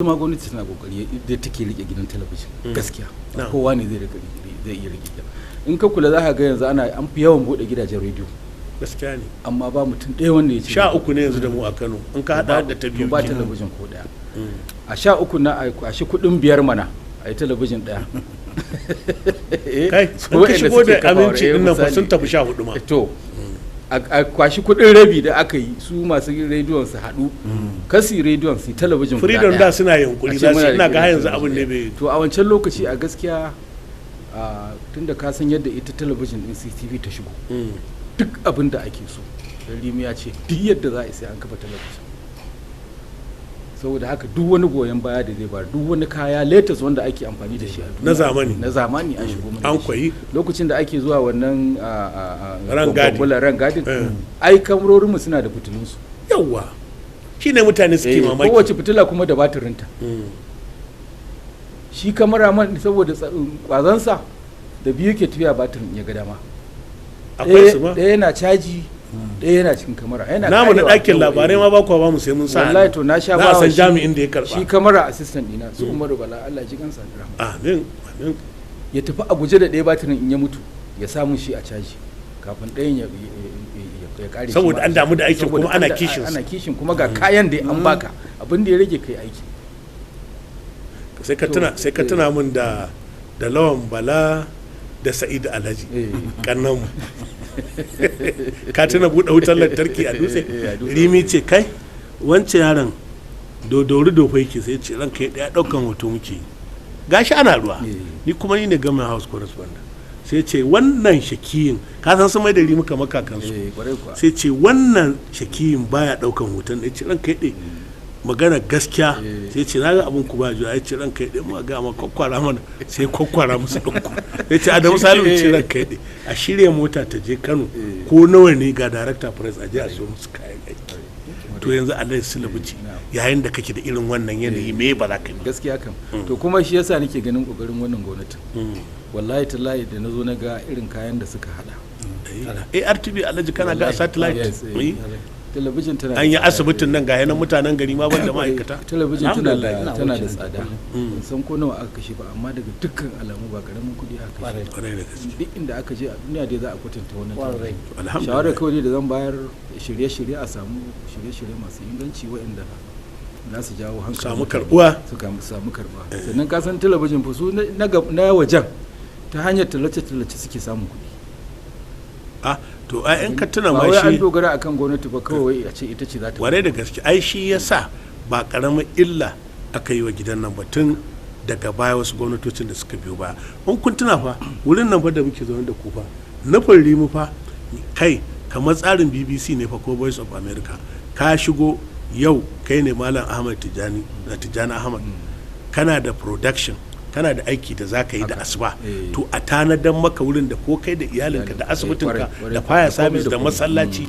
kuma gwamnati tana kokari da take rike gidan talabijin gaskiya kowa ne zai iya rike in ka kula za ka ga yanzu an fi yawan bude gidajen rediyo gaskiya ne amma ba mutum ɗaya wanda ya ce 13 ne yanzu da mu a Kano in ka hada da ta biyu ba talabijin ko daya a 13 na a kwashi kudin biyar mana a yi talabijin daya kai sun ka shigo da aminci din nan fa sun tafi 14 ma to a kwashi kudin rabi da aka yi su masu rediyon su haɗu kasi rediyon su talabijin freedom da suna yunkuri za su ina ga yanzu abin ne bai to a wancan lokaci a gaskiya tunda ka san yadda ita talabijin din CCTV ta shigo duk abin da ake so Rimi ya ce duk yadda za a sai an kafa talabijin saboda haka duk wani goyon baya da zai ba duk wani kaya latest wanda ake amfani da shi a duniya na zamani an shigo mana an koyi lokacin da ake zuwa wannan rangadin ai kamarorin mu suna da fitilun su yawa shine mutane suke mamaki kowace fitila kuma da batirinta shi kameraman saboda kwazansa da biyu ke tafiya batirin ya ga dama akwai su ma ɗaya yana caji ɗaya yana cikin kamera yana namu na ɗakin labarai ma ba kuwa ba mu sai mun sa wallahi to na sha ba san jami'in da ya karba shi kamera assistant dina su Umaru Bala Allah ji kansa da rahama amin ya tafi a guje da ɗaya batirin in ya mutu ya samu shi a caji kafin ɗayan ya kare saboda an damu da aikin kuma ana kishin kuma ga kayan da an baka abin da ya rage kai aiki sai ka tuna min da Lawan Bala da Sa'id Alhaji kannanmu ka tuna buɗe wutar lantarki a dutse Rimi ce kai wancan yaron dodori dofa yake sai ce ranka ya ɗaya ɗaukan hoto muke gashi ana ruwa ni kuma ni ne gama house correspondent sai ce wannan shakiyin ka san sun mai da Rimi kamar kakansu sai ce wannan shakiyin baya ɗaukan hoton ya ce ranka ya ɗaya magana gaskiya sai ce na ga abin ku ba ya ce ranka ya ɗaya ma ga ma kwakwara mana sai kwakwara musu ɗauko ya ce Adamu Salihu ce ranka ya ɗaya a shirya mota ta je Kano ko nawa ne ga director press a je a so musu kayan aiki to yanzu Allah ya Bichi yayin da kake da irin wannan yanayi me ba za ka yi gaskiya kam to kuma shi yasa nake ganin kokarin wannan gwamnatin wallahi tallahi da nazo na ga irin kayan da suka hada ARTV Alhaji kana ga satellite talabijin tana an yi asibitin nan ga yanan mutanen gari ma banda ma'aikata talabijin tana da tsada san ko nawa aka kashe ba amma daga dukkan alamu ba karamin kudi aka kashe duk inda aka je a duniya dai za a kwatanta wannan shawarar kawai da zan bayar shirye-shirye a samu shirye-shirye masu inganci waɗanda za su jawo hankali samu karbuwa sannan ka san talabijin fa su na wajen ta hanyar tallace-tallace suke samun kudi to ai in ka tuna ma shi an dogara akan gwamnati ba kawai a ce ita ce za ta ware da gaske ai shi yasa ba karamin illa aka yi wa gidan nan batun daga baya wasu gwamnatocin da suka biyo baya in kun tuna fa wurin nan fa da muke zaune da ku fa na fari mu fa kai kamar tsarin BBC ne fa ko Voice of America ka shigo yau kai ne Malam Ahmad Tijani Ahmad kana da production kana da aiki da za ka yi da asuba to a tanadan maka wurin da ko kai da iyalinka da asibitinka da fire service da masallaci